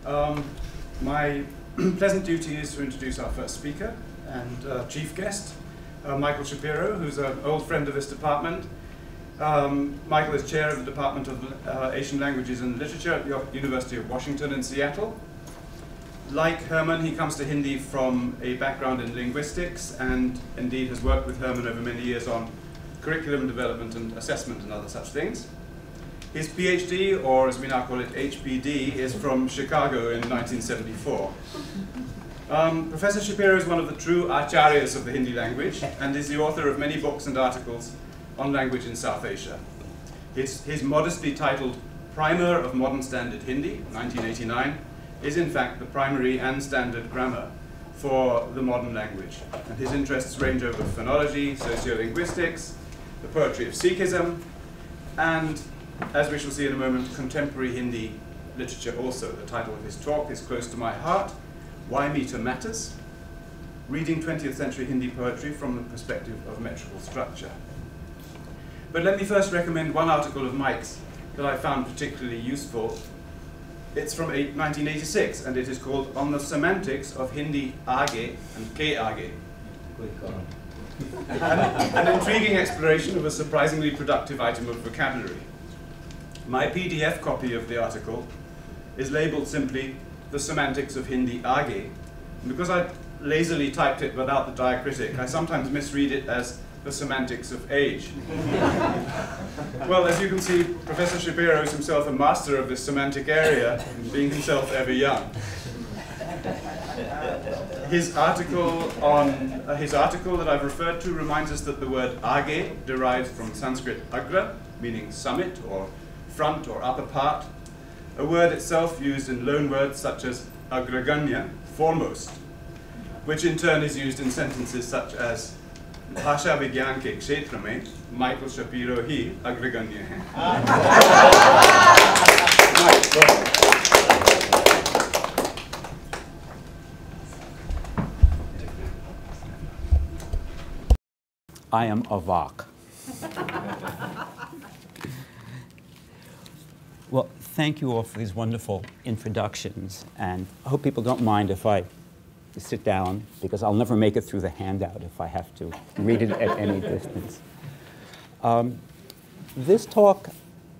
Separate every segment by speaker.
Speaker 1: My pleasant duty is to introduce our first speaker and chief guest, Michael Shapiro, who's an old friend of this department. Michael is chair of the Department of Asian Languages and Literature at the University of Washington in Seattle. Like Herman, he comes to Hindi from a background in linguistics and indeed has worked with Herman over many years on curriculum development and assessment and other such things. His PhD, or as we now call it, HBD, is from Chicago in 1974. Professor Shapiro is one of the true acharyas of the Hindi language and is the author of many books and articles on language in South Asia. His modestly titled Primer of Modern Standard Hindi, 1989, is in fact the primary and standard grammar for the modern language. And his interests range over phonology, sociolinguistics, the poetry of Sikhism, and, as we shall see in a moment, contemporary Hindi literature also. The title of his talk is close to my heart, Why Meter Matters, Reading 20th Century Hindi Poetry from the Perspective of Metrical Structure. But let me first recommend one article of Mike's that I found particularly useful. It's from 1986, and it is called On the Semantics of Hindi Aage and Ke Aage. An intriguing exploration of a surprisingly productive item of vocabulary. My PDF copy of the article is labeled simply The Semantics of Hindi Aage. And because I lazily typed it without the diacritic, I sometimes misread it as The Semantics of Age. Well, as you can see, Professor Shapiro is himself a master of this semantic area, being himself ever young. His article that I've referred to reminds us that the word Aage derives from Sanskrit agra, meaning summit or front or upper part, a word itself used in loan words such as agraganya, foremost, which in turn is used in sentences such as Bhasha Vigyan ke kshetra mein Michael Shapiro hi agraganya hai.
Speaker 2: I am avak. Well, thank you all for these wonderful introductions, and I hope people don't mind if I sit down, because I'll never make it through the handout if I have to read it at any distance. This talk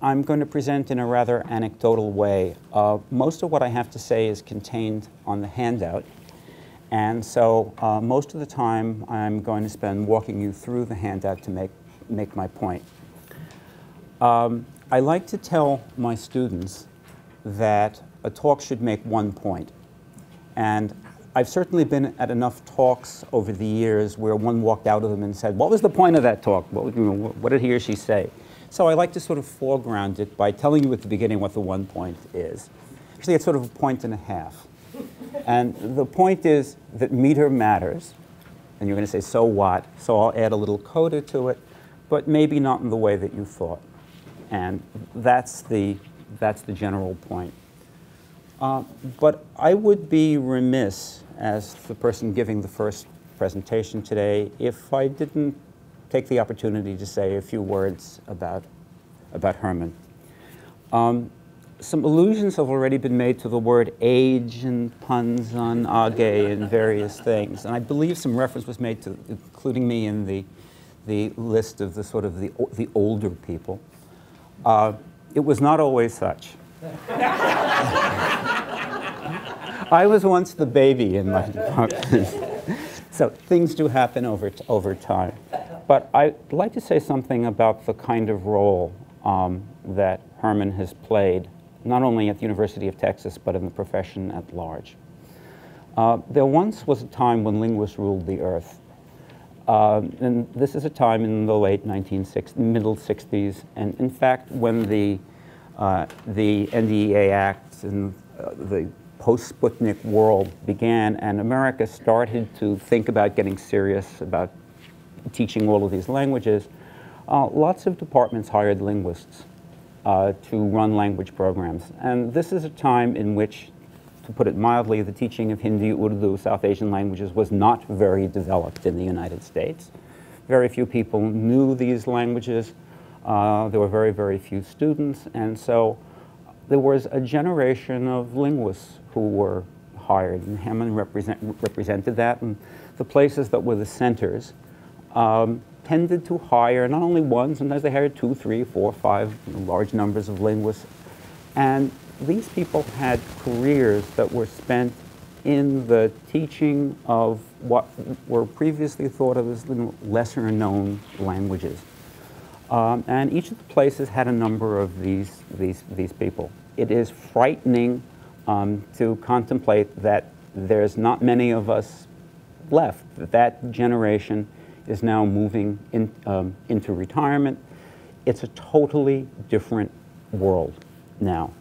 Speaker 2: I'm going to present in a rather anecdotal way. Most of what I have to say is contained on the handout, and so most of the time I'm going to spend walking you through the handout to make my point. I like to tell my students that a talk should make one point. And I've certainly been at enough talks over the years where one walked out of them and said, what was the point of that talk? What did he or she say? So I like to sort of foreground it by telling you at the beginning what the one point is. Actually, it's sort of a point and a half. And the point is that meter matters. And you're going to say, so what? So I'll add a little coda to it, but maybe not in the way that you thought. And that's the general point. But I would be remiss, as the person giving the first presentation today, if I didn't take the opportunity to say a few words about Herman. Some allusions have already been made to the word age and puns on Aage and various things. And I believe some reference was made to including me in the list of the sort of the older people. It was not always such. I was once the baby in my department. So things do happen over time. But I'd like to say something about the kind of role that Herman has played, not only at the University of Texas, but in the profession at large. There once was a time when linguists ruled the earth. And this is a time in the late middle 60s, and in fact, when the NDEA Act and the post-Sputnik world began, and America started to think about getting serious about teaching all of these languages, lots of departments hired linguists to run language programs. And this is a time in which, to put it mildly, the teaching of Hindi, Urdu, South Asian languages was not very developed in the United States. Very few people knew these languages. There were very, very few students. And so there was a generation of linguists who were hired, and Hammond represented that, and the places that were the centers tended to hire not only one, sometimes they hired 2, 3, 4, 5 large numbers of linguists, and these people had careers that were spent in the teaching of what were previously thought of as lesser known languages. And each of the places had a number of these people. It is frightening to contemplate that there's not many of us left. That generation is now moving into retirement. It's a totally different world now.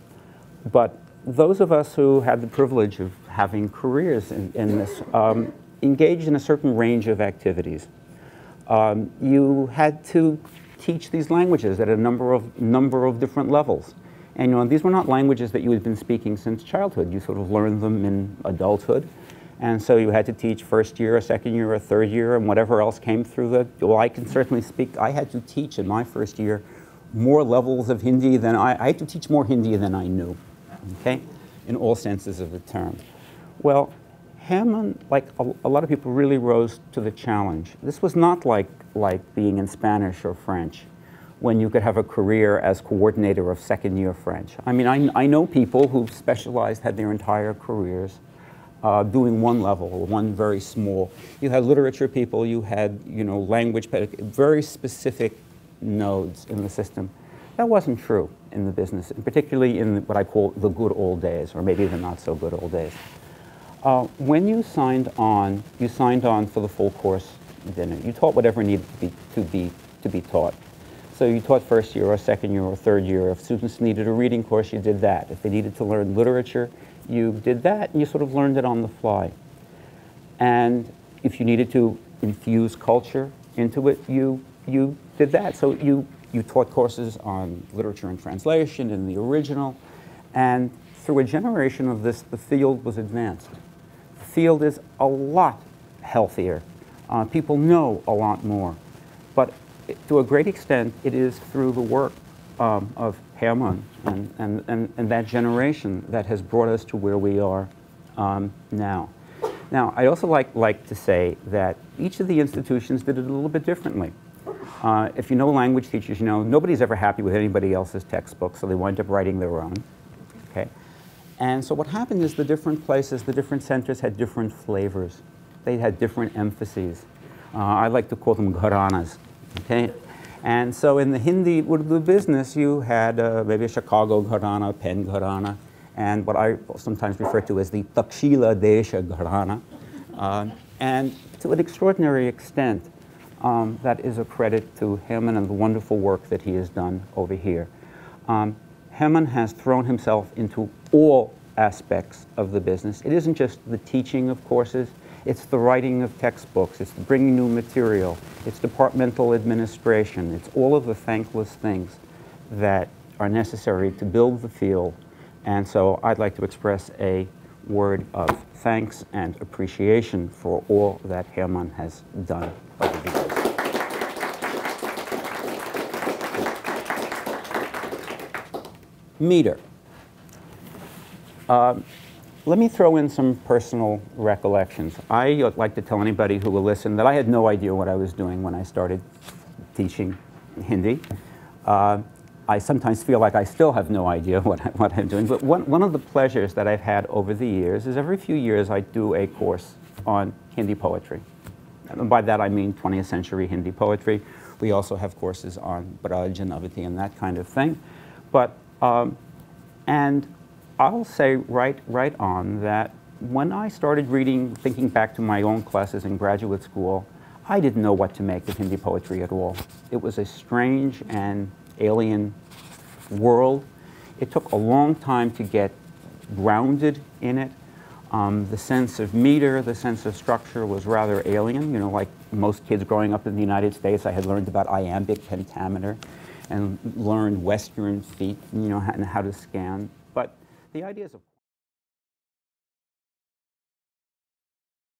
Speaker 2: But those of us who had the privilege of having careers in this engaged in a certain range of activities. You had to teach these languages at a number of different levels. And these were not languages that you had been speaking since childhood. You sort of learned them in adulthood. And so you had to teach first year, or second year, or third year, and whatever else came through well, I can certainly speak. I had to teach in my first year more levels of Hindi than I had to teach more Hindi than I knew, okay, in all senses of the term. Well, Hammond, like a lot of people, really rose to the challenge. This was not like being in Spanish or French, when you could have a career as coordinator of second year French. I mean, I know people who specialized, had their entire careers doing one level, or one very small. You had literature people, you had, language, very specific nodes in the system. That wasn't true in the business, and particularly in what I call the good old days, or maybe the not so good old days. When you signed on for the full course dinner. You taught whatever needed to be taught. So you taught first year or second year or third year. If students needed a reading course, you did that. If they needed to learn literature, you did that, and you sort of learned it on the fly. And if you needed to infuse culture into it, you did that. So you taught courses on literature and translation in the original, and through a generation of this, the field was advanced. The field is a lot healthier. People know a lot more. But to a great extent, it is through the work of Hammond and that generation that has brought us to where we are now. Now, I also like to say that each of the institutions did it a little bit differently. If you know language teachers, you know nobody's ever happy with anybody else's textbook, so they wind up writing their own. Okay? And so what happened is the different places, the different centers had different flavors. They had different emphases. I like to call them gharanas. Okay? And so in the Hindi Urdu business, you had maybe a Chicago gharana, Penn gharana, and what I sometimes refer to as the Takshila Desha gharana. And to an extraordinary extent, that is a credit to Hammond and the wonderful work that he has done over here. Hammond has thrown himself into all aspects of the business. It isn't just the teaching of courses, it's the writing of textbooks, it's bringing new material, it's departmental administration, it's all of the thankless things that are necessary to build the field. And so I'd like to express a word of thanks and appreciation for all that Hammond has done over the years. Meter. Let me throw in some personal recollections. I like to tell anybody who will listen that I had no idea what I was doing when I started teaching Hindi. I sometimes feel like I still have no idea what I'm doing, but one of the pleasures that I've had over the years is every few years I do a course on Hindi poetry. And by that I mean 20th century Hindi poetry. We also have courses on Braj and Avati and that kind of thing. But, and I'll say right on that when I started reading, thinking back to my own classes in graduate school, I didn't know what to make of Hindi poetry at all. It was a strange and alien world. It took a long time to get grounded in it. The sense of meter, the sense of structure was rather alien. You know, like most kids growing up in the United States, I had learned about iambic pentameter and learned Western feet, you know, and how to scan. But the ideas of